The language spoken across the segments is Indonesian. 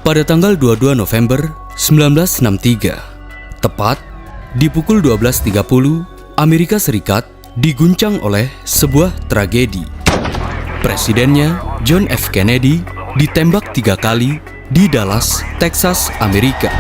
pada tanggal 22 November 1963. Tepat di pukul 12.30, Amerika Serikat diguncang oleh sebuah tragedi. Presidennya, John F. Kennedy, ditembak 3 kali di Dallas, Texas, Amerika.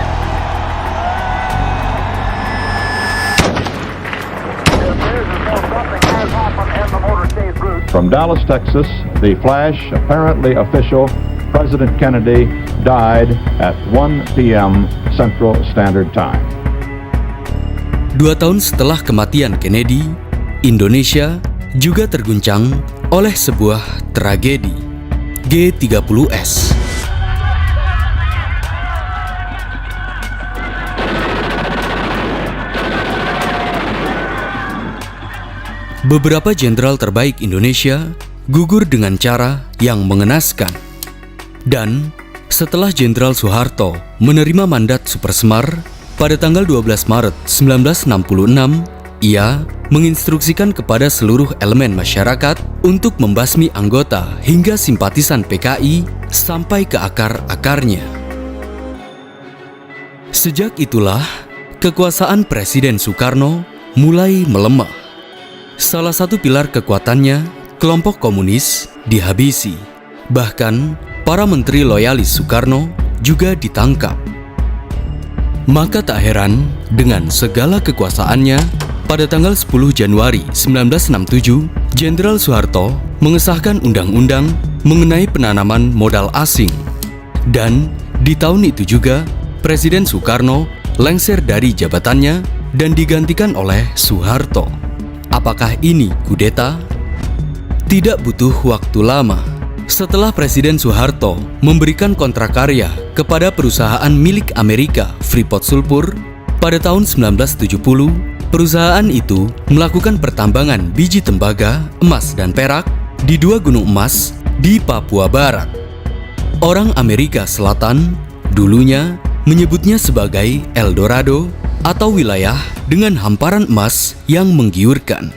From Dallas, Texas, the flash, apparently official, President Kennedy died at 1 p.m. Central Standard Time. 2 tahun setelah kematian Kennedy, Indonesia juga terguncang oleh sebuah tragedi, G30S. Beberapa jenderal terbaik Indonesia gugur dengan cara yang mengenaskan. Dan setelah Jenderal Soeharto menerima mandat Super Semar pada tanggal 12 Maret 1966, ia menginstruksikan kepada seluruh elemen masyarakat untuk membasmi anggota hingga simpatisan PKI sampai ke akar-akarnya. Sejak itulah, kekuasaan Presiden Soekarno mulai melemah. Salah satu pilar kekuatannya, kelompok komunis, dihabisi. Bahkan, para menteri loyalis Soekarno juga ditangkap. Maka tak heran dengan segala kekuasaannya, pada tanggal 10 Januari 1967, Jenderal Soeharto mengesahkan undang-undang mengenai penanaman modal asing. Dan di tahun itu juga, Presiden Soekarno lengser dari jabatannya dan digantikan oleh Soeharto. Apakah ini kudeta? Tidak butuh waktu lama. Setelah Presiden Soeharto memberikan kontrak karya kepada perusahaan milik Amerika, Freeport Sulphur, pada tahun 1970, perusahaan itu melakukan pertambangan biji tembaga, emas, dan perak di 2 gunung emas di Papua Barat. Orang Amerika Selatan dulunya menyebutnya sebagai El Dorado atau wilayah dengan hamparan emas yang menggiurkan.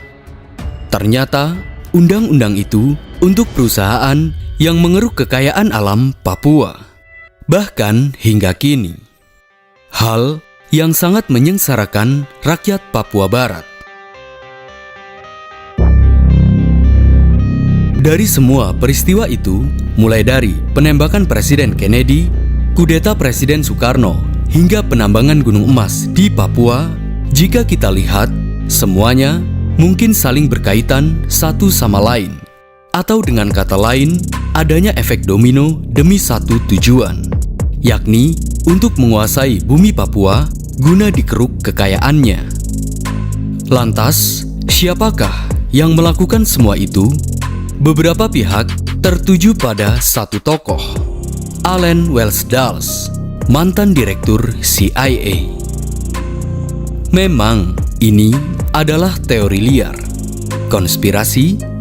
Ternyata, undang-undang itu untuk perusahaan yang mengeruk kekayaan alam Papua. Bahkan hingga kini. Hal yang sangat menyengsarakan rakyat Papua Barat. Dari semua peristiwa itu, mulai dari penembakan Presiden Kennedy, kudeta Presiden Soekarno, hingga penambangan gunung emas di Papua, jika kita lihat, semuanya mungkin saling berkaitan satu sama lain. Atau dengan kata lain, adanya efek domino demi satu tujuan, yakni untuk menguasai bumi Papua guna dikeruk kekayaannya. Lantas, siapakah yang melakukan semua itu? Beberapa pihak tertuju pada satu tokoh, Allen Wells Dulles, mantan direktur CIA. Memang ini adalah teori liar, konspirasi,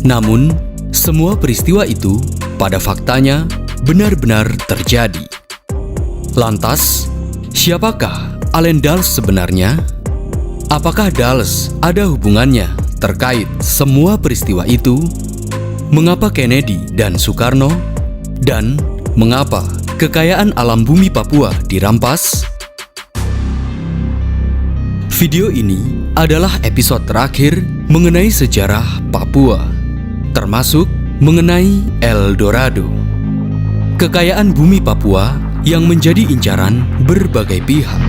namun semua peristiwa itu pada faktanya benar-benar terjadi. Lantas, siapakah Allen Dulles sebenarnya? Apakah Dulles ada hubungannya terkait semua peristiwa itu? Mengapa Kennedy dan Soekarno? Dan mengapa kekayaan alam bumi Papua dirampas? Video ini adalah episode terakhir mengenai sejarah Papua, termasuk mengenai El Dorado, kekayaan bumi Papua yang menjadi incaran berbagai pihak.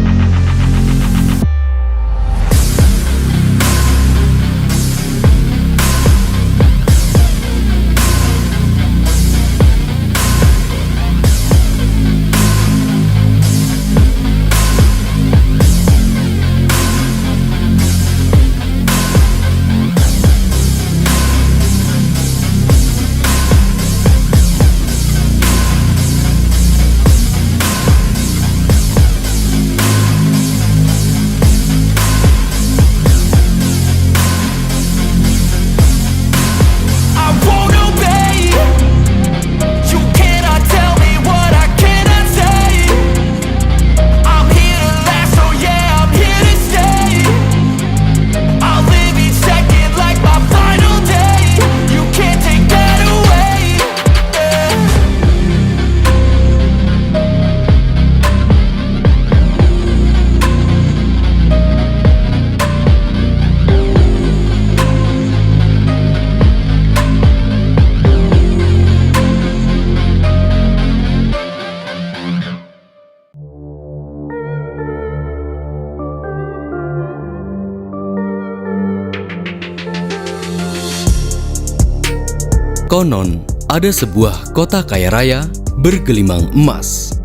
Konon, ada sebuah kota kaya raya bergelimang emas.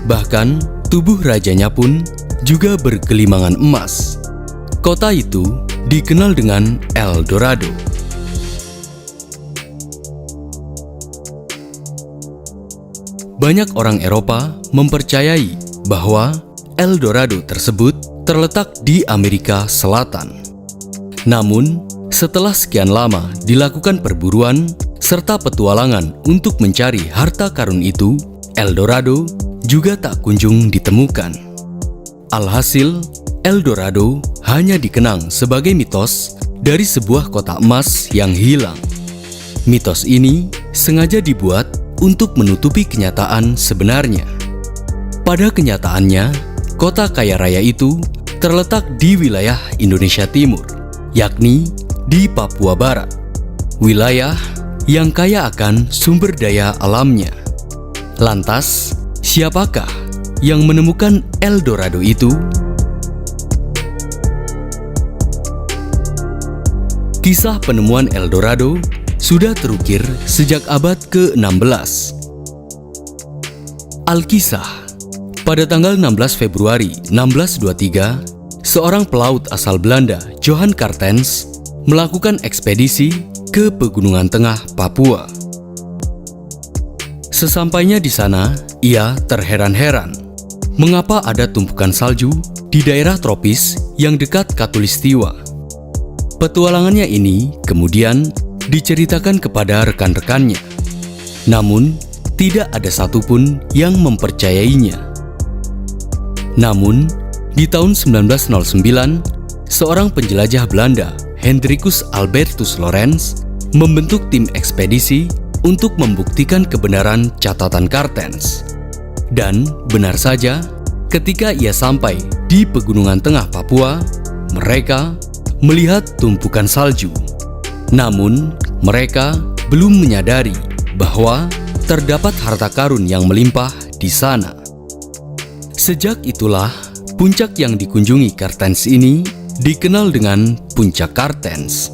Bahkan, tubuh rajanya pun juga bergelimangan emas. Kota itu dikenal dengan El Dorado. Banyak orang Eropa mempercayai bahwa El Dorado tersebut terletak di Amerika Selatan. Namun, setelah sekian lama dilakukan perburuan serta petualangan untuk mencari harta karun itu, El Dorado juga tak kunjung ditemukan. Alhasil, El Dorado hanya dikenang sebagai mitos dari sebuah kota emas yang hilang. Mitos ini sengaja dibuat untuk menutupi kenyataan sebenarnya. Pada kenyataannya, kota kaya raya itu terletak di wilayah Indonesia Timur, yakni di Papua Barat, wilayah yang kaya akan sumber daya alamnya. Lantas, siapakah yang menemukan El Dorado itu? Kisah penemuan El Dorado sudah terukir sejak abad ke-16. Alkisah. Pada tanggal 16 Februari 1623, seorang pelaut asal Belanda, Johan Cartens, melakukan ekspedisi ke Pegunungan Tengah Papua. Sesampainya di sana, ia terheran-heran mengapa ada tumpukan salju di daerah tropis yang dekat Khatulistiwa. Petualangannya ini kemudian diceritakan kepada rekan-rekannya. Namun, tidak ada satupun yang mempercayainya. Namun, di tahun 1909, seorang penjelajah Belanda, Hendrikus Albertus Lorenz, membentuk tim ekspedisi untuk membuktikan kebenaran catatan Cartens. Dan benar saja, ketika ia sampai di Pegunungan Tengah Papua, mereka melihat tumpukan salju. Namun, mereka belum menyadari bahwa terdapat harta karun yang melimpah di sana. Sejak itulah, puncak yang dikunjungi Cartens ini dikenal dengan Puncak Cartens.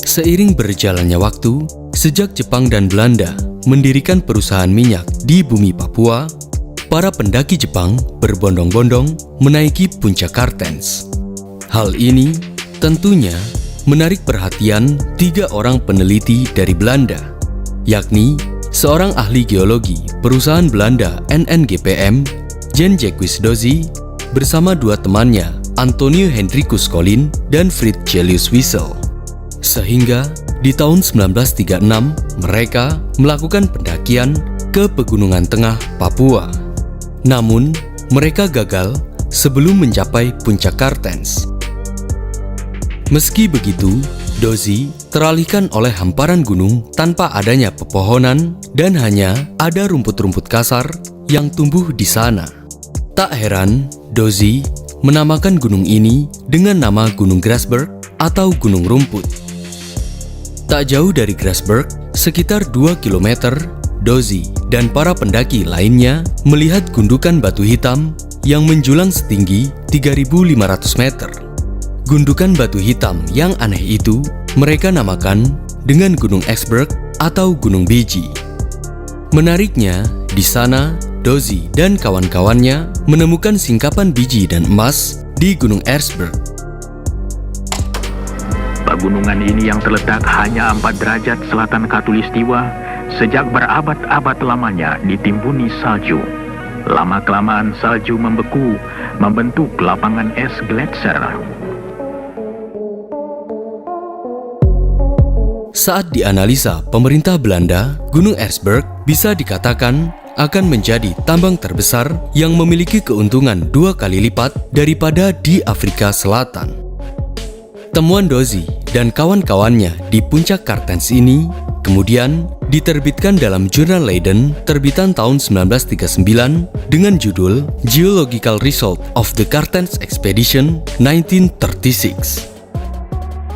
Seiring berjalannya waktu, sejak Jepang dan Belanda mendirikan perusahaan minyak di bumi Papua, para pendaki Jepang berbondong-bondong menaiki Puncak Cartens. Hal ini tentunya menarik perhatian 3 orang peneliti dari Belanda, yakni seorang ahli geologi perusahaan Belanda NNGPM, Jan-Jacques Dozy, bersama 2 temannya, Antonio Hendrikus Collin dan Fritz Julius Wiesel. Sehingga di tahun 1936 mereka melakukan pendakian ke Pegunungan Tengah Papua. Namun, mereka gagal sebelum mencapai Puncak Cartens. Meski begitu, Dozy teralihkan oleh hamparan gunung tanpa adanya pepohonan dan hanya ada rumput-rumput kasar yang tumbuh di sana. Tak heran, Dozy menamakan gunung ini dengan nama Gunung Grasberg atau Gunung Rumput. Tak jauh dari Grasberg, sekitar 2 km, Dozy dan para pendaki lainnya melihat gundukan batu hitam yang menjulang setinggi 3.500 meter. Gundukan batu hitam yang aneh itu mereka namakan dengan Gunung Esberg atau Gunung Biji. Menariknya, di sana Dozy dan kawan-kawannya menemukan singkapan biji dan emas di Gunung Esberg. Pegunungan ini yang terletak hanya 4 derajat selatan Khatulistiwa sejak berabad-abad lamanya ditimbuni salju. Lama-kelamaan salju membeku, membentuk lapangan es gletser. Saat dianalisa pemerintah Belanda, Gunung Esberg bisa dikatakan akan menjadi tambang terbesar yang memiliki keuntungan 2 kali lipat daripada di Afrika Selatan. Temuan Dozy dan kawan-kawannya di Puncak Cartens ini kemudian diterbitkan dalam jurnal Leiden terbitan tahun 1939 dengan judul Geological Result of the Cartens Expedition 1936.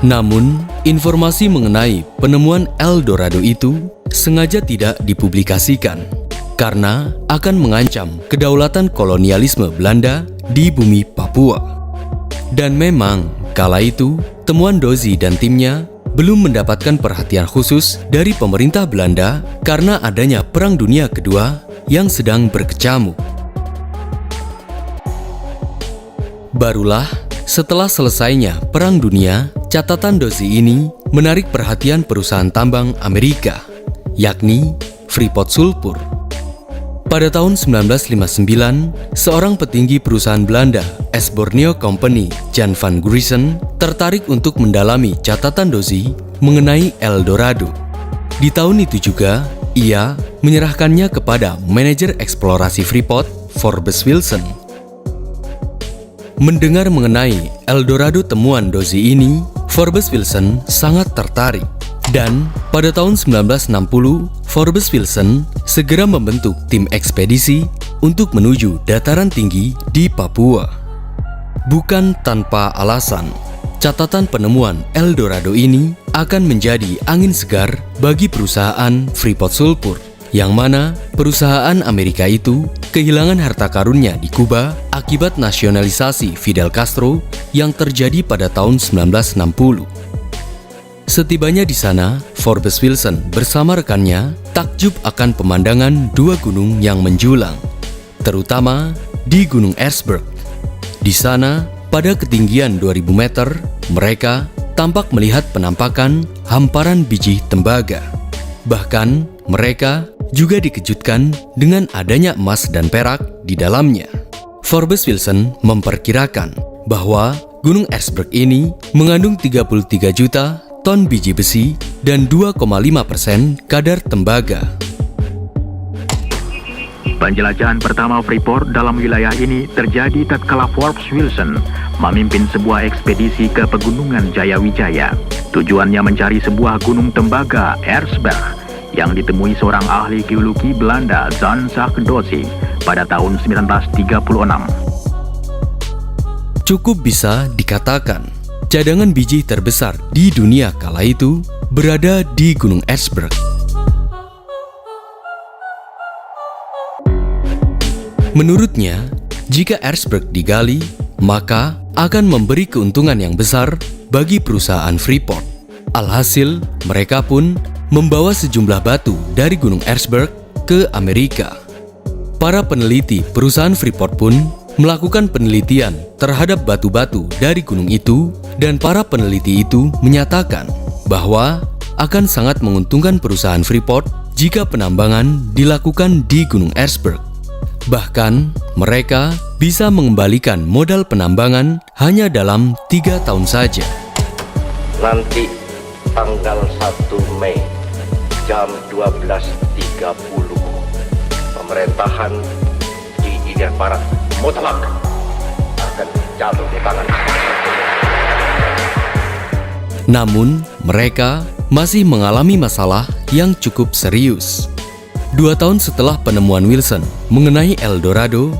Namun, informasi mengenai penemuan El Dorado itu sengaja tidak dipublikasikan. karena akan mengancam kedaulatan kolonialisme Belanda di bumi Papua. Dan memang, kala itu, temuan Dozy dan timnya belum mendapatkan perhatian khusus dari pemerintah Belanda karena adanya Perang Dunia Kedua yang sedang berkecamuk. Barulah setelah selesainya Perang Dunia, catatan Dozy ini menarik perhatian perusahaan tambang Amerika, yakni Freeport Sulphur. Pada tahun 1959, seorang petinggi perusahaan Belanda, S. Borneo Company, Jan van Gurissen, tertarik untuk mendalami catatan Dozy mengenai El Dorado. Di tahun itu juga, ia menyerahkannya kepada manajer eksplorasi Freeport, Forbes Wilson. Mendengar mengenai El Dorado temuan Dozy ini, Forbes Wilson sangat tertarik. Dan pada tahun 1960, Forbes Wilson segera membentuk tim ekspedisi untuk menuju dataran tinggi di Papua. Bukan tanpa alasan, catatan penemuan El Dorado ini akan menjadi angin segar bagi perusahaan Freeport Sulphur, yang mana perusahaan Amerika itu kehilangan harta karunnya di Kuba akibat nasionalisasi Fidel Castro yang terjadi pada tahun 1960. Setibanya di sana, Forbes Wilson bersama rekannya takjub akan pemandangan dua gunung yang menjulang, terutama di Gunung Erzberg. Di sana, pada ketinggian 2000 meter, mereka tampak melihat penampakan hamparan biji tembaga. Bahkan, mereka juga dikejutkan dengan adanya emas dan perak di dalamnya. Forbes Wilson memperkirakan bahwa Gunung Erzberg ini mengandung 33 juta ton biji besi dan 2,5% kadar tembaga. Penjelajahan pertama Freeport dalam wilayah ini terjadi tatkala Forbes Wilson memimpin sebuah ekspedisi ke Pegunungan Jayawijaya. Tujuannya mencari sebuah gunung tembaga, Erzberg, yang ditemui seorang ahli geologi Belanda, Jan-Jacques Dozy, pada tahun 1936. Cukup bisa dikatakan, cadangan biji terbesar di dunia kala itu berada di Gunung Erzberg. Menurutnya, jika Erzberg digali, maka akan memberi keuntungan yang besar bagi perusahaan Freeport. Alhasil, mereka pun membawa sejumlah batu dari Gunung Erzberg ke Amerika. Para peneliti perusahaan Freeport pun melakukan penelitian terhadap batu-batu dari gunung itu, dan para peneliti itu menyatakan bahwa akan sangat menguntungkan perusahaan Freeport jika penambangan dilakukan di Gunung Erzberg. Bahkan, mereka bisa mengembalikan modal penambangan hanya dalam 3 tahun saja. Nanti tanggal 1 Mei jam 12.30 pemerintahan di Irian Barat mutlak akan jatuh di tangan. Namun, mereka masih mengalami masalah yang cukup serius. 2 tahun setelah penemuan Wilson mengenai El Dorado,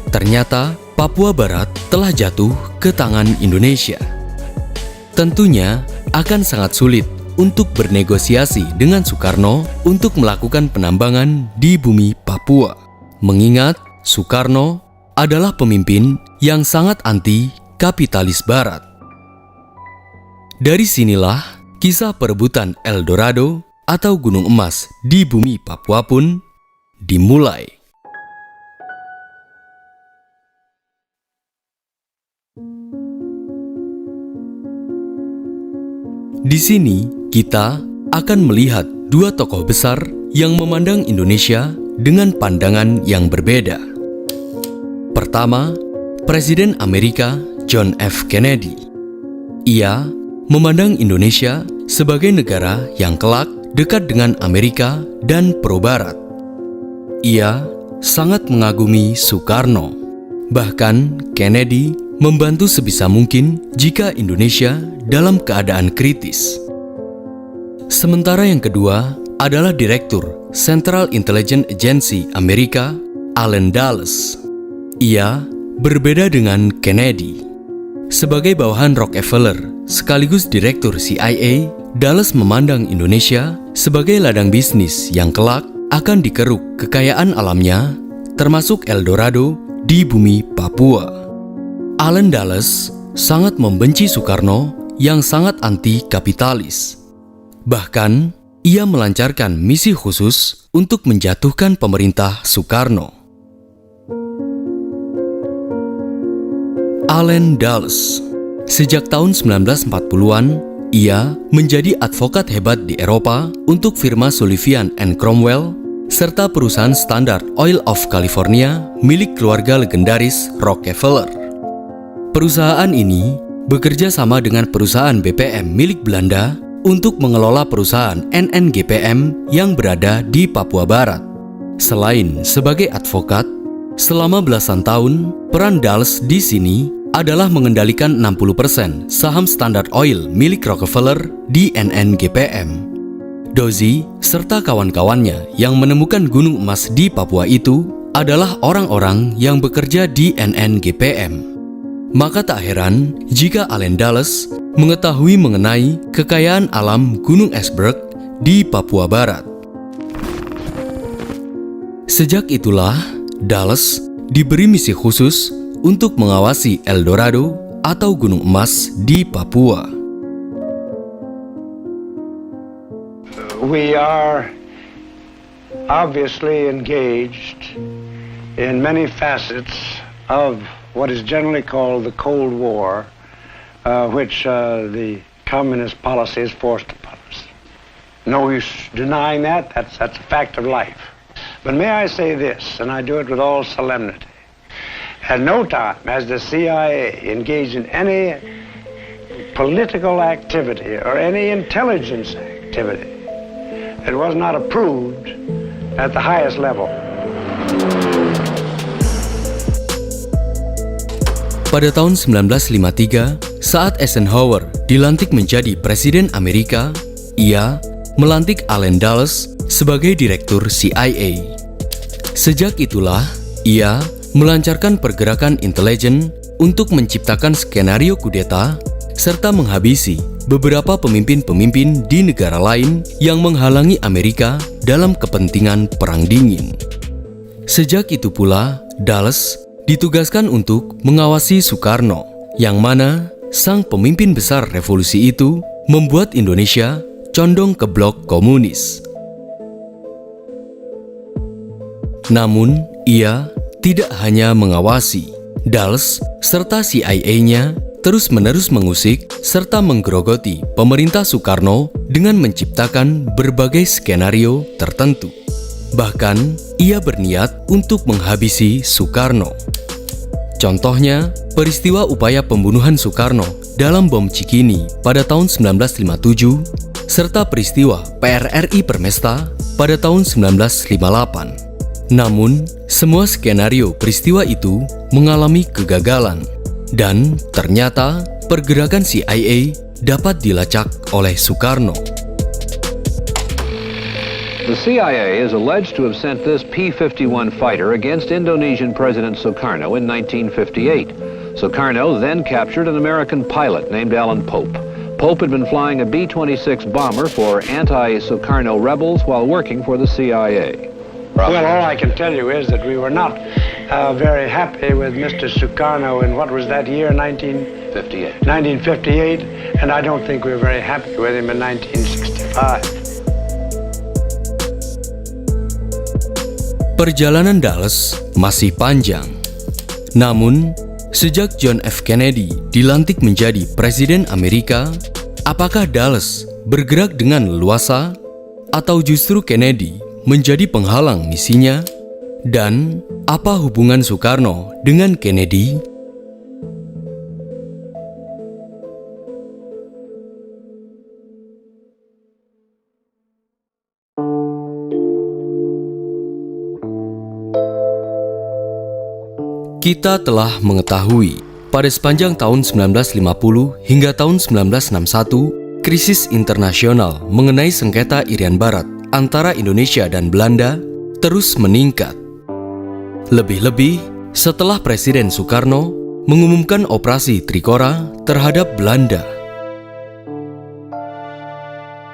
ternyata Papua Barat telah jatuh ke tangan Indonesia. Tentunya akan sangat sulit untuk bernegosiasi dengan Soekarno untuk melakukan penambangan di bumi Papua, mengingat Soekarno adalah pemimpin yang sangat anti-kapitalis Barat. Dari sinilah kisah perebutan El Dorado atau Gunung Emas di bumi Papua pun dimulai. Di sini kita akan melihat dua tokoh besar yang memandang Indonesia dengan pandangan yang berbeda. Pertama, Presiden Amerika John F. Kennedy. Ia memandang Indonesia sebagai negara yang kelak dekat dengan Amerika dan pro-Barat. Ia sangat mengagumi Soekarno. Bahkan Kennedy membantu sebisa mungkin jika Indonesia dalam keadaan kritis. Sementara yang kedua adalah Direktur Central Intelligence Agency Amerika, Allen Dulles. Ia berbeda dengan Kennedy. Sebagai bawahan Rockefeller sekaligus Direktur CIA, Dulles memandang Indonesia sebagai ladang bisnis yang kelak akan dikeruk kekayaan alamnya, termasuk El Dorado di bumi Papua. Allen Dulles sangat membenci Soekarno yang sangat anti-kapitalis. Bahkan, ia melancarkan misi khusus untuk menjatuhkan pemerintah Soekarno. Allen Dulles. Sejak tahun 1940-an, ia menjadi advokat hebat di Eropa untuk firma Sullivan & Cromwell serta perusahaan Standard Oil of California milik keluarga legendaris Rockefeller. Perusahaan ini bekerja sama dengan perusahaan BPM milik Belanda untuk mengelola perusahaan NNGPM yang berada di Papua Barat. Selain sebagai advokat, selama belasan tahun, peran Dulles di sini adalah mengendalikan 60% saham Standard Oil milik Rockefeller di NNGPM. Dozy serta kawan-kawannya yang menemukan gunung emas di Papua itu adalah orang-orang yang bekerja di NNGPM. Maka tak heran jika Allen Dulles mengetahui mengenai kekayaan alam Gunung Esberg di Papua Barat. Sejak itulah, Dulles diberi misi khusus untuk mengawasi El Dorado atau Gunung Emas di Papua. We are obviously engaged in many facets of what is generally called the Cold War, which the communist policy is forced upon us. No use denying that. That's a fact of life. But may I say this, and I do it with all solemnity. At no time has the CIA engaged in any political activity or any intelligence activity that was not approved at the highest level. Pada tahun 1953, saat Eisenhower dilantik menjadi Presiden Amerika, ia melantik Allen Dulles sebagai Direktur CIA. Sejak itulah, ia melancarkan pergerakan intelijen untuk menciptakan skenario kudeta serta menghabisi beberapa pemimpin-pemimpin di negara lain yang menghalangi Amerika dalam kepentingan Perang Dingin. Sejak itu pula, Dulles ditugaskan untuk mengawasi Soekarno, yang mana sang pemimpin besar revolusi itu membuat Indonesia condong ke blok komunis. Namun, ia tidak hanya mengawasi. Dulles serta CIA-nya terus-menerus mengusik serta menggerogoti pemerintah Soekarno dengan menciptakan berbagai skenario tertentu. Bahkan, ia berniat untuk menghabisi Soekarno. Contohnya, peristiwa upaya pembunuhan Soekarno dalam bom Cikini pada tahun 1957, serta peristiwa PRRI Permesta pada tahun 1958. Namun, semua skenario peristiwa itu mengalami kegagalan, dan ternyata pergerakan CIA dapat dilacak oleh Soekarno. The CIA is alleged to have sent this P-51 fighter against Indonesian President Sukarno in 1958. Sukarno then captured an American pilot named Alan Pope. Pope had been flying a B-26 bomber for anti-Sukarno rebels while working for the CIA. Well, all I can tell you is that we were not very happy with Mr. Sukarno in what was that year, 1958, and I don't think we were very happy with him in 1965. Perjalanan Dulles masih panjang. Namun, sejak John F. Kennedy dilantik menjadi Presiden Amerika, apakah Dulles bergerak dengan leluasa atau justru Kennedy menjadi penghalang misinya? Dan apa hubungan Soekarno dengan Kennedy? Kita telah mengetahui pada sepanjang tahun 1950 hingga tahun 1961, krisis internasional mengenai sengketa Irian Barat antara Indonesia dan Belanda terus meningkat. Lebih-lebih setelah Presiden Soekarno mengumumkan operasi Trikora terhadap Belanda.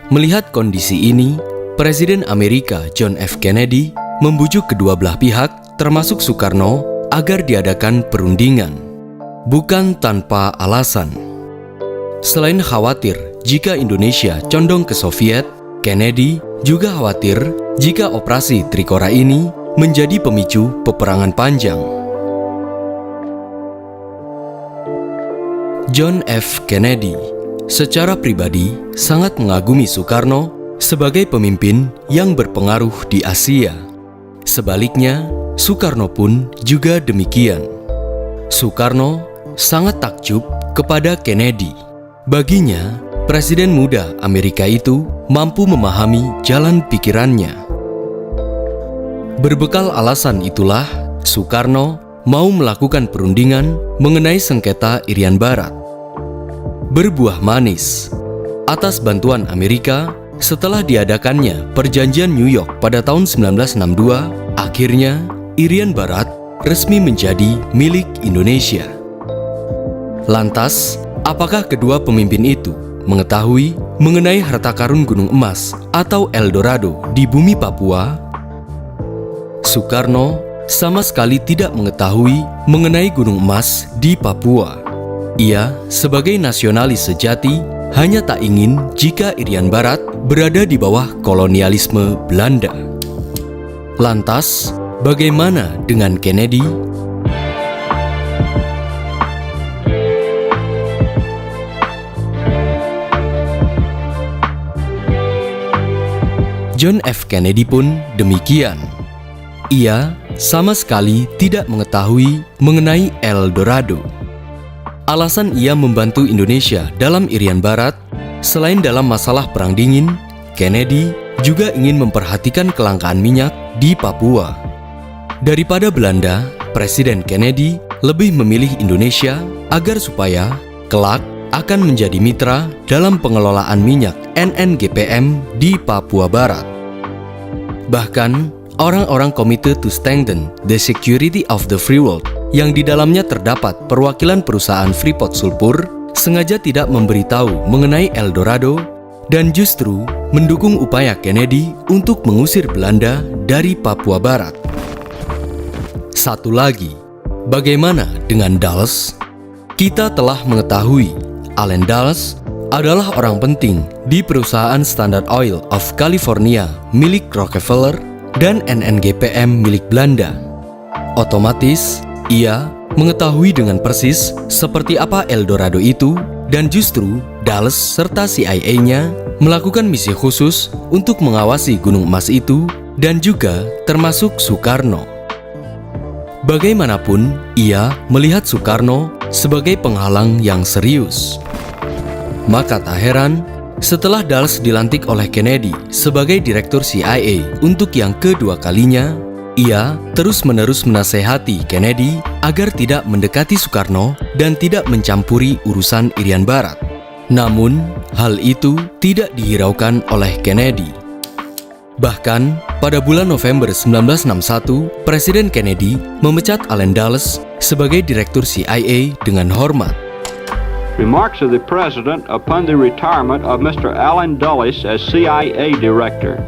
Melihat kondisi ini, Presiden Amerika John F. Kennedy membujuk kedua belah pihak, termasuk Soekarno, agar diadakan perundingan. Bukan tanpa alasan. Selain khawatir jika Indonesia condong ke Soviet, Kennedy juga khawatir jika operasi Trikora ini menjadi pemicu peperangan panjang. John F. Kennedy secara pribadi sangat mengagumi Soekarno sebagai pemimpin yang berpengaruh di Asia. Sebaliknya, Soekarno pun juga demikian. Soekarno sangat takjub kepada Kennedy. Baginya, Presiden muda Amerika itu mampu memahami jalan pikirannya. Berbekal alasan itulah, Soekarno mau melakukan perundingan mengenai sengketa Irian Barat. Berbuah manis. Atas bantuan Amerika, setelah diadakannya Perjanjian New York pada tahun 1962, akhirnya Irian Barat resmi menjadi milik Indonesia. Lantas, apakah kedua pemimpin itu mengetahui mengenai harta karun gunung emas atau El Dorado di bumi Papua? Soekarno sama sekali tidak mengetahui mengenai gunung emas di Papua. Ia sebagai nasionalis sejati hanya tak ingin jika Irian Barat berada di bawah kolonialisme Belanda. Lantas, bagaimana dengan Kennedy? John F. Kennedy pun demikian. Ia sama sekali tidak mengetahui mengenai El Dorado. Alasan ia membantu Indonesia dalam Irian Barat, selain dalam masalah Perang Dingin, Kennedy juga ingin memperhatikan kelangkaan minyak di Papua. Daripada Belanda, Presiden Kennedy lebih memilih Indonesia agar supaya kelak akan menjadi mitra dalam pengelolaan minyak NNGPM di Papua Barat. Bahkan, orang-orang Committed to Strengthen the Security of the Free World yang di dalamnya terdapat perwakilan perusahaan Freeport Sulphur sengaja tidak memberitahu mengenai El Dorado dan justru mendukung upaya Kennedy untuk mengusir Belanda dari Papua Barat. Satu lagi, bagaimana dengan Dulles? Kita telah mengetahui Allen Dulles adalah orang penting di perusahaan Standard Oil of California milik Rockefeller dan NNGPM milik Belanda. Otomatis, ia mengetahui dengan persis seperti apa El Dorado itu, dan justru Dulles serta CIA-nya melakukan misi khusus untuk mengawasi gunung emas itu dan juga termasuk Soekarno. Bagaimanapun, ia melihat Soekarno sebagai penghalang yang serius. Maka tak heran, setelah Dulles dilantik oleh Kennedy sebagai direktur CIA untuk yang kedua kalinya, ia terus-menerus menasehati Kennedy agar tidak mendekati Soekarno dan tidak mencampuri urusan Irian Barat. Namun, hal itu tidak dihiraukan oleh Kennedy. Bahkan, pada bulan November 1961, Presiden Kennedy memecat Allen Dulles sebagai direktur CIA dengan hormat. Remarks of the President upon the retirement of Mr. Allen Dulles as CIA Director.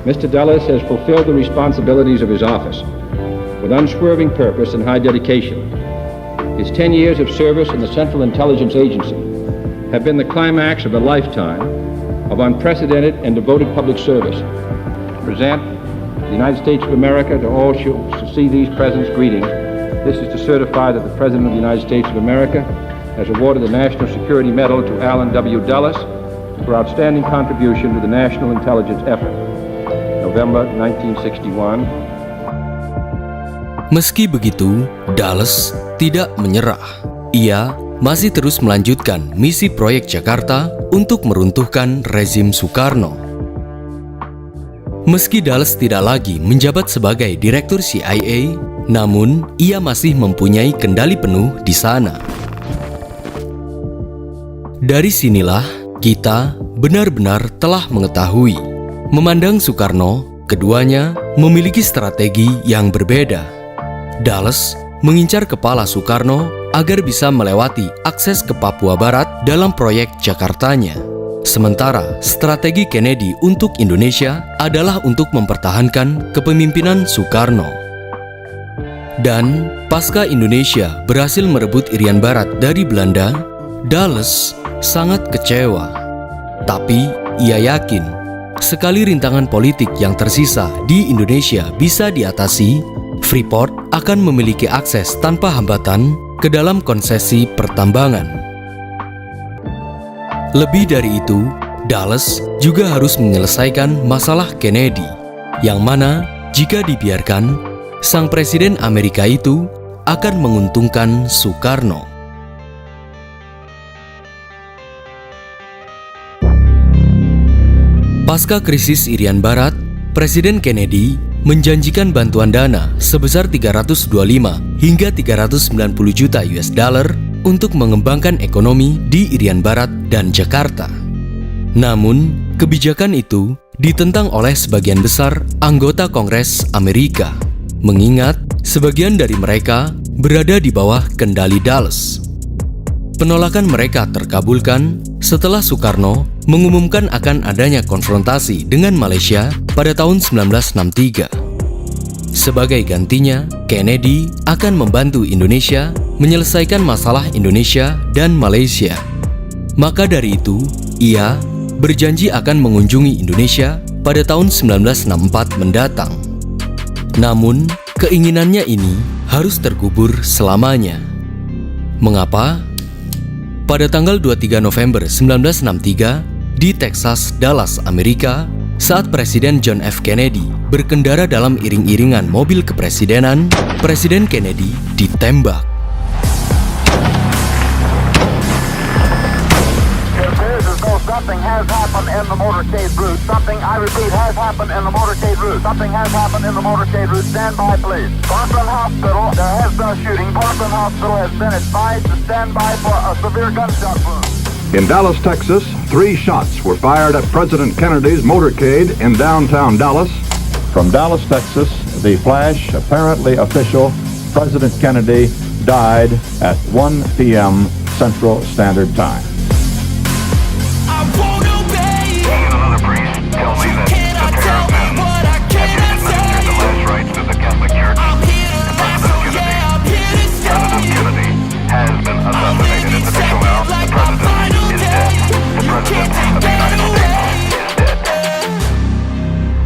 Mr. Dulles has fulfilled the responsibilities of his office with unswerving purpose and high dedication. His 10 years of service in the Central Intelligence Agency have been the climax of a lifetime of unprecedented and devoted public service. To present the United States of America to all to see these President's greetings, this is to certify that the President of the United States of America has awarded the National Security Medal to Allen W. Dulles for outstanding contribution to the national intelligence effort. November 1961. Meski begitu, Dulles tidak menyerah. Ia masih terus melanjutkan misi proyek Jakarta untuk meruntuhkan rezim Soekarno. Meski Dulles tidak lagi menjabat sebagai direktur CIA, namun ia masih mempunyai kendali penuh di sana. Dari sinilah kita benar-benar telah mengetahui, memandang Soekarno, keduanya memiliki strategi yang berbeda. Dulles mengincar kepala Soekarno agar bisa melewati akses ke Papua Barat dalam proyek Jakartanya. Sementara strategi Kennedy untuk Indonesia adalah untuk mempertahankan kepemimpinan Soekarno. Dan pasca Indonesia berhasil merebut Irian Barat dari Belanda, Dulles sangat kecewa. Tapi ia yakin sekali rintangan politik yang tersisa di Indonesia bisa diatasi, Freeport akan memiliki akses tanpa hambatan ke dalam konsesi pertambangan. Lebih dari itu, Dulles juga harus menyelesaikan masalah Kennedy, yang mana jika dibiarkan, sang presiden Amerika itu akan menguntungkan Soekarno. Pasca krisis Irian Barat, Presiden Kennedy menjanjikan bantuan dana sebesar 325 hingga 390 juta US dollar untuk mengembangkan ekonomi di Irian Barat dan Jakarta. Namun, kebijakan itu ditentang oleh sebagian besar anggota Kongres Amerika, mengingat sebagian dari mereka berada di bawah kendali Dulles. Penolakan mereka terkabulkan setelah Soekarno mengumumkan akan adanya konfrontasi dengan Malaysia pada tahun 1963. Sebagai gantinya, Kennedy akan membantu Indonesia menyelesaikan masalah Indonesia dan Malaysia. Maka dari itu, ia berjanji akan mengunjungi Indonesia pada tahun 1964 mendatang. Namun, keinginannya ini harus terkubur selamanya. Mengapa? Pada tanggal 23 November 1963, di Texas, Dallas, Amerika, saat Presiden John F. Kennedy berkendara dalam iring-iringan mobil kepresidenan, Presiden Kennedy ditembak. Something has happened in the motorcade route. Something, I repeat, has happened in the motorcade route. Something has happened in the motorcade route. Stand by, please. Parkland Hospital, there has been a shooting. Parkland Hospital has been advised to stand by for a severe gunshot wound. In Dallas, Texas, 3 shots were fired at President Kennedy's motorcade in downtown Dallas. From Dallas, Texas, the flash, apparently official, President Kennedy died at 1 p.m. Central Standard Time.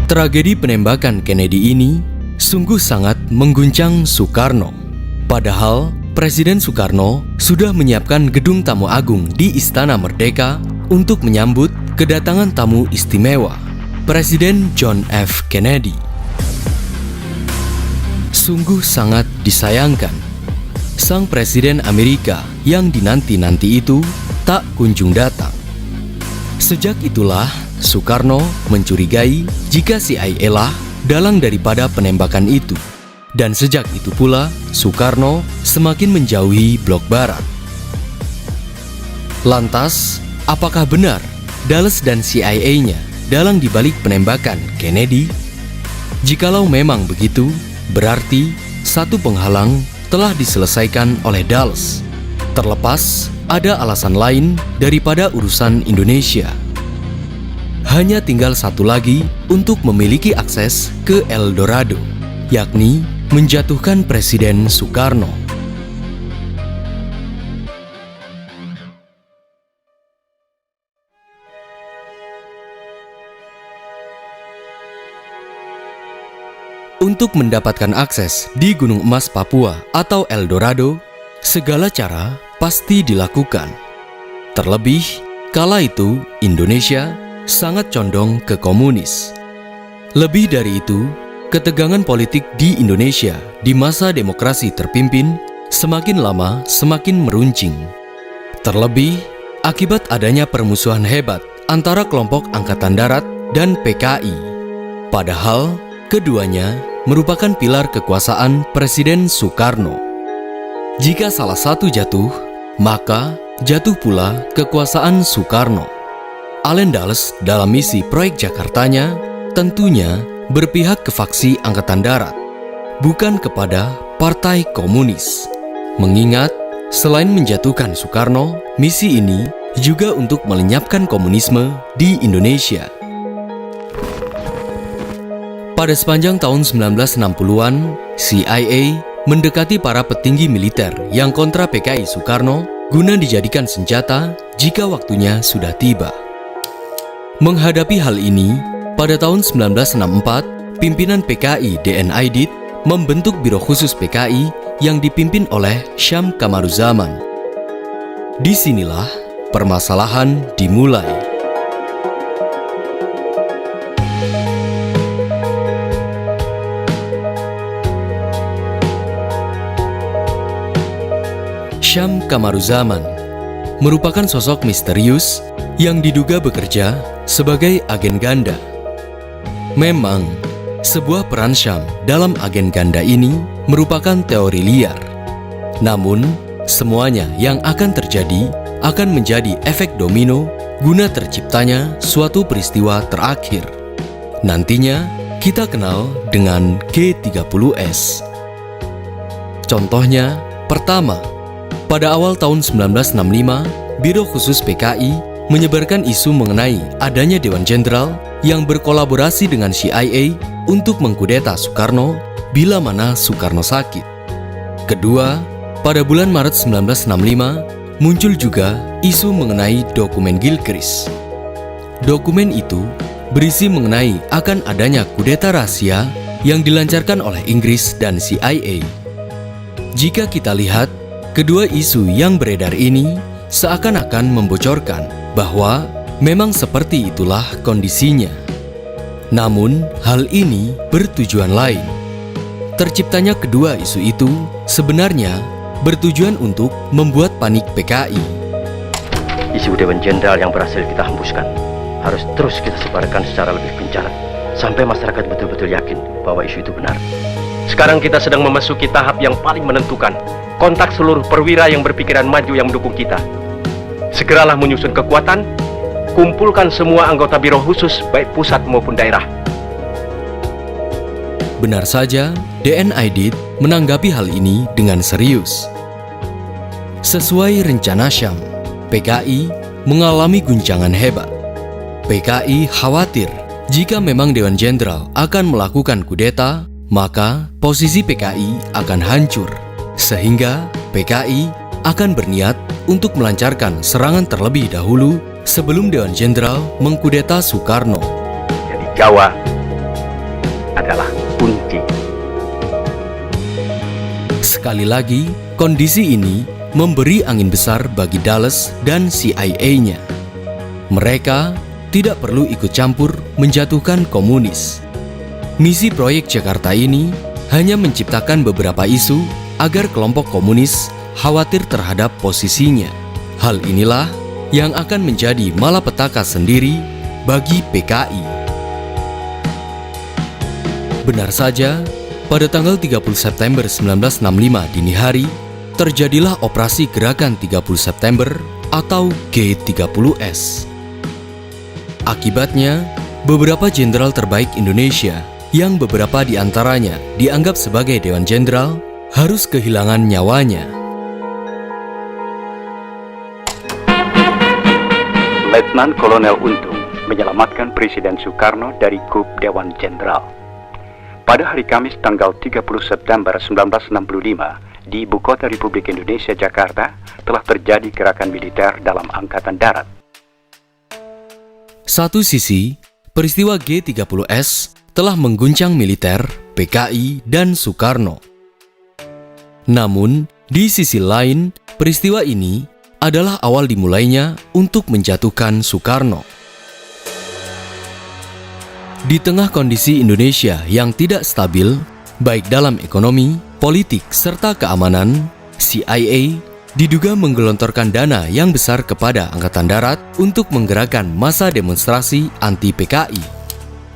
Tragedi penembakan Kennedy ini sungguh sangat mengguncang Soekarno. Padahal Presiden Soekarno sudah menyiapkan gedung tamu agung di Istana Merdeka untuk menyambut kedatangan tamu istimewa, Presiden John F. Kennedy. Sungguh sangat disayangkan, sang Presiden Amerika yang dinanti-nanti itu tak kunjung datang. Sejak itulah Soekarno mencurigai jika CIA lah dalang daripada penembakan itu. Dan sejak itu pula Soekarno semakin menjauhi blok barat. Lantas, apakah benar Dulles dan CIA-nya dalang dibalik penembakan Kennedy? Jikalau memang begitu, berarti satu penghalang telah diselesaikan oleh Dulles. Terlepas ada alasan lain daripada urusan Indonesia. Hanya tinggal satu lagi untuk memiliki akses ke El Dorado, yakni menjatuhkan Presiden Soekarno. Untuk mendapatkan akses di Gunung Emas Papua atau El Dorado, segala cara pasti dilakukan. Terlebih, kala itu Indonesia sangat condong ke komunis. Lebih dari itu, ketegangan politik di Indonesia di masa demokrasi terpimpin semakin lama semakin meruncing. Terlebih, akibat adanya permusuhan hebat antara kelompok Angkatan Darat dan PKI. Padahal, keduanya merupakan pilar kekuasaan Presiden Soekarno. Jika salah satu jatuh, maka jatuh pula kekuasaan Soekarno. Allen Dulles dalam misi proyek Jakartanya tentunya berpihak ke faksi Angkatan Darat, bukan kepada Partai Komunis. Mengingat, selain menjatuhkan Soekarno, misi ini juga untuk melenyapkan komunisme di Indonesia. Pada sepanjang tahun 1960-an, CIA mendekati para petinggi militer yang kontra PKI Soekarno guna dijadikan senjata jika waktunya sudah tiba. Menghadapi hal ini, pada tahun 1964, pimpinan PKI D.N. Aidit membentuk Biro Khusus PKI yang dipimpin oleh Syam Kamaruzaman. Disinilah permasalahan dimulai. Syam Kamaruzaman merupakan sosok misterius yang diduga bekerja sebagai agen ganda. Memang, sebuah peran Syam dalam agen ganda ini merupakan teori liar. Namun, semuanya yang akan terjadi akan menjadi efek domino guna terciptanya suatu peristiwa terakhir. Nantinya, kita kenal dengan G30S. Contohnya, pertama, pada awal tahun 1965, Biro Khusus PKI menyebarkan isu mengenai adanya Dewan Jenderal yang berkolaborasi dengan CIA untuk mengkudeta Soekarno bila mana Soekarno sakit. Kedua, pada bulan Maret 1965, muncul juga isu mengenai dokumen Gilchrist. Dokumen itu berisi mengenai akan adanya kudeta rahasia yang dilancarkan oleh Inggris dan CIA. Jika kita lihat, kedua isu yang beredar ini seakan-akan membocorkan bahwa memang seperti itulah kondisinya. Namun, hal ini bertujuan lain. Terciptanya kedua isu itu sebenarnya bertujuan untuk membuat panik PKI. Isu Dewan Jenderal yang berhasil kita hembuskan harus terus kita sebarkan secara lebih gencar sampai masyarakat betul-betul yakin bahwa isu itu benar. Sekarang kita sedang memasuki tahap yang paling menentukan. Kontak seluruh perwira yang berpikiran maju yang mendukung kita. Segeralah menyusun kekuatan, kumpulkan semua anggota Biro Khusus baik pusat maupun daerah. Benar saja, D.N. Aidit menanggapi hal ini dengan serius. Sesuai rencana Syam, PKI mengalami guncangan hebat. PKI khawatir jika memang Dewan Jenderal akan melakukan kudeta, maka posisi PKI akan hancur. Sehingga PKI akan berniat untuk melancarkan serangan terlebih dahulu sebelum Dewan Jenderal mengkudeta Soekarno. Jadi Jawa adalah kunci. Sekali lagi, kondisi ini memberi angin besar bagi Dulles dan CIA-nya. Mereka tidak perlu ikut campur menjatuhkan komunis. Misi proyek Jakarta ini hanya menciptakan beberapa isu agar kelompok komunis khawatir terhadap posisinya. Hal inilah yang akan menjadi malapetaka sendiri bagi PKI. Benar saja, pada tanggal 30 September 1965 dini hari, terjadilah operasi Gerakan 30 September atau G30S. Akibatnya, beberapa jenderal terbaik Indonesia yang beberapa di antaranya dianggap sebagai Dewan Jenderal harus kehilangan nyawanya. Letnan Kolonel Untung menyelamatkan Presiden Soekarno dari kup Dewan Jenderal. Pada hari Kamis tanggal 30 September 1965 di Ibu Kota Republik Indonesia, Jakarta, telah terjadi gerakan militer dalam Angkatan Darat. Satu sisi, peristiwa G30S telah mengguncang militer, PKI, dan Soekarno. Namun, di sisi lain, peristiwa ini adalah awal dimulainya untuk menjatuhkan Soekarno. Di tengah kondisi Indonesia yang tidak stabil, baik dalam ekonomi, politik, serta keamanan, CIA diduga menggelontorkan dana yang besar kepada Angkatan Darat untuk menggerakkan massa demonstrasi anti-PKI.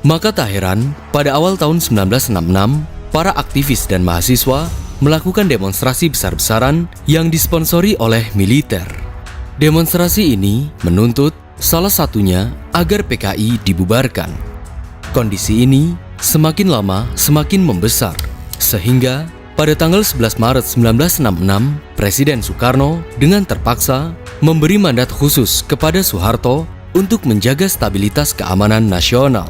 Maka tak heran, pada awal tahun 1966, para aktivis dan mahasiswa melakukan demonstrasi besar-besaran yang disponsori oleh militer. Demonstrasi ini menuntut salah satunya agar PKI dibubarkan. Kondisi ini semakin lama semakin membesar, sehingga pada tanggal 11 Maret 1966, Presiden Soekarno dengan terpaksa memberi mandat khusus kepada Soeharto untuk menjaga stabilitas keamanan nasional.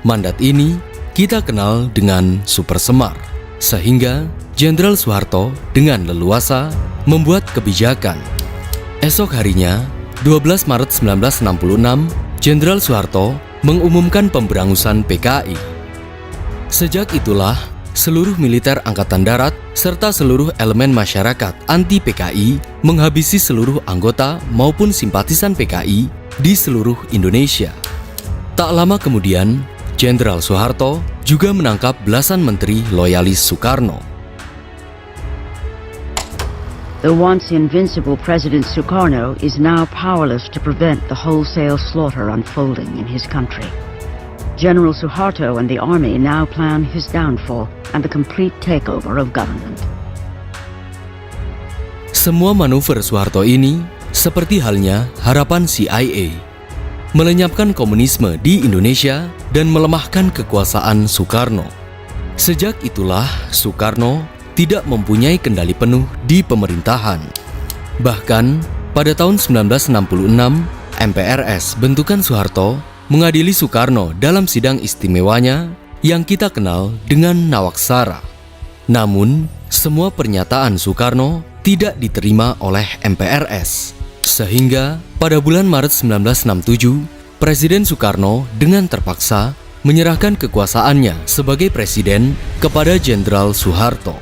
Mandat ini kita kenal dengan Super Semar, sehingga Jenderal Soeharto dengan leluasa membuat kebijakan. Esok harinya, 12 Maret 1966, Jenderal Soeharto mengumumkan pemberangusan PKI. Sejak itulah, seluruh militer Angkatan Darat serta seluruh elemen masyarakat anti-PKI menghabisi seluruh anggota maupun simpatisan PKI di seluruh Indonesia. Tak lama kemudian, Jenderal Soeharto juga menangkap belasan menteri loyalis Soekarno. The once invincible President Sukarno is now powerless to prevent the wholesale slaughter unfolding in his country. General Suharto and the army now plan his downfall and the complete takeover of government. Semua manuver Soeharto ini seperti halnya harapan CIA, melenyapkan komunisme di Indonesia dan melemahkan kekuasaan Soekarno. Sejak itulah Soekarno tidak mempunyai kendali penuh di pemerintahan. Bahkan pada tahun 1966, MPRS bentukan Soeharto mengadili Soekarno dalam sidang istimewanya yang kita kenal dengan Nawaksara. Namun, semua pernyataan Soekarno tidak diterima oleh MPRS. Sehingga pada bulan Maret 1967, Presiden Soekarno dengan terpaksa menyerahkan kekuasaannya sebagai presiden kepada Jenderal Soeharto.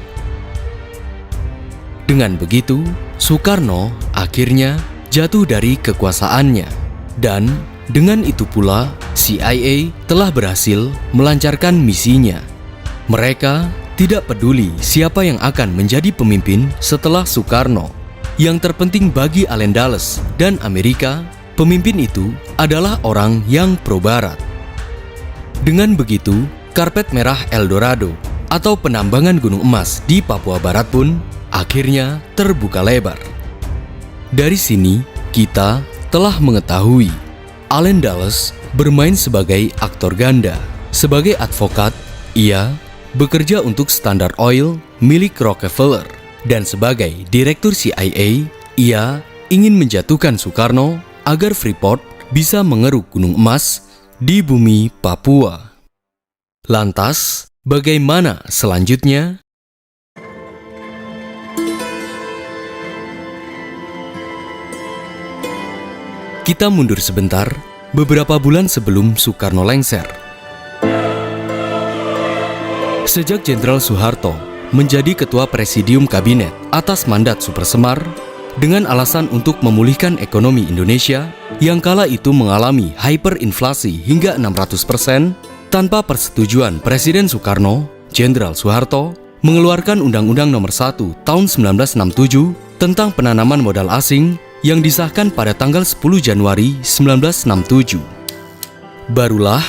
Dengan begitu, Soekarno akhirnya jatuh dari kekuasaannya. Dan dengan itu pula, CIA telah berhasil melancarkan misinya. Mereka tidak peduli siapa yang akan menjadi pemimpin setelah Soekarno. Yang terpenting bagi Allen Dulles dan Amerika, pemimpin itu adalah orang yang pro-barat. Dengan begitu, karpet merah El Dorado atau penambangan gunung emas di Papua Barat pun akhirnya terbuka lebar. Dari sini, kita telah mengetahui Allen Dulles bermain sebagai aktor ganda. Sebagai advokat, ia bekerja untuk Standard Oil milik Rockefeller. Dan sebagai direktur CIA, ia ingin menjatuhkan Soekarno agar Freeport bisa mengeruk gunung emas di bumi Papua. Lantas, bagaimana selanjutnya? Kita mundur sebentar, beberapa bulan sebelum Soekarno lengser. Sejak Jenderal Soeharto menjadi Ketua Presidium Kabinet atas mandat Super Semar, dengan alasan untuk memulihkan ekonomi Indonesia yang kala itu mengalami hyperinflasi hingga 600%, tanpa persetujuan Presiden Soekarno, Jenderal Soeharto mengeluarkan Undang-Undang Nomor 1 Tahun 1967 tentang penanaman modal asing yang disahkan pada tanggal 10 Januari 1967. Barulah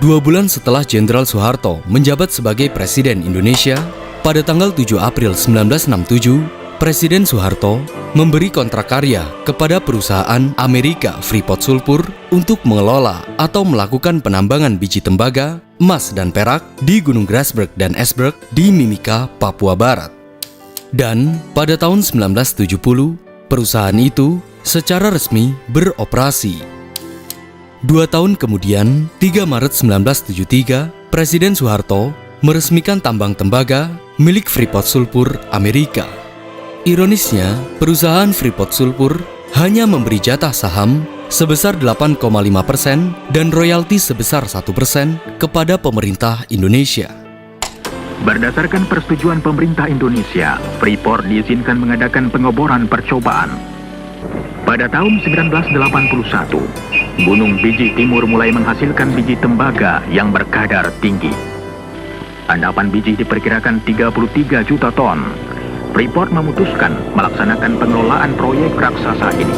2 bulan setelah Jenderal Soeharto menjabat sebagai Presiden Indonesia, pada tanggal 7 April 1967, Presiden Soeharto memberi kontrak karya kepada perusahaan Amerika Freeport Sulphur untuk mengelola atau melakukan penambangan biji tembaga, emas dan perak di Gunung Grasberg dan Esberg di Mimika, Papua Barat. Dan pada tahun 1970, perusahaan itu secara resmi beroperasi. 2 tahun kemudian, 3 Maret 1973, Presiden Soeharto meresmikan tambang tembaga milik Freeport Sulphur Amerika. Ironisnya, perusahaan Freeport Sulphur hanya memberi jatah saham sebesar 8,5% dan royalti sebesar 1% kepada pemerintah Indonesia. Berdasarkan persetujuan pemerintah Indonesia, Freeport diizinkan mengadakan pengeboran percobaan. Pada tahun 1981, Gunung Biji Timur mulai menghasilkan biji tembaga yang berkadar tinggi. Endapan biji diperkirakan 33 juta ton. Freeport memutuskan melaksanakan pengelolaan proyek raksasa ini.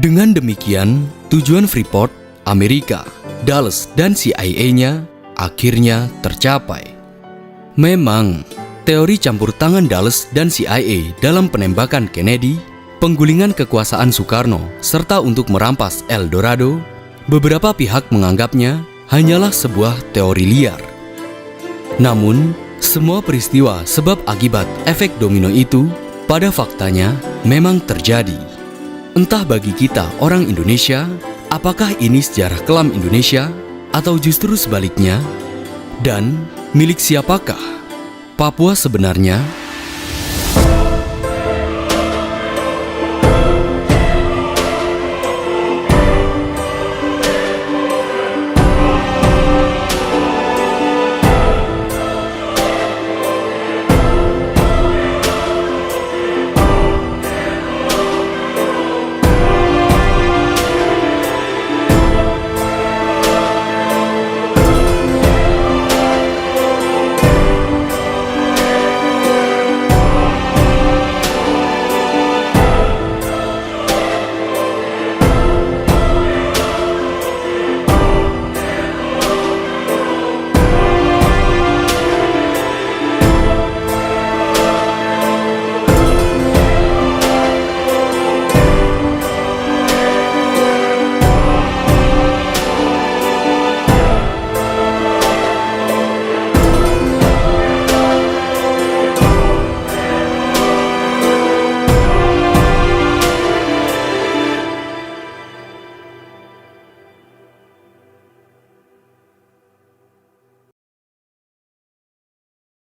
Dengan demikian, tujuan Freeport, Amerika, Dulles, dan CIA-nya akhirnya tercapai. Memang, teori campur tangan Dulles dan CIA dalam penembakan Kennedy penggulingan kekuasaan Soekarno serta untuk merampas El Dorado, beberapa pihak menganggapnya hanyalah sebuah teori liar. Namun, semua peristiwa sebab akibat efek domino itu pada faktanya memang terjadi. Entah bagi kita orang Indonesia, apakah ini sejarah kelam Indonesia atau justru sebaliknya? Dan milik siapakah Papua sebenarnya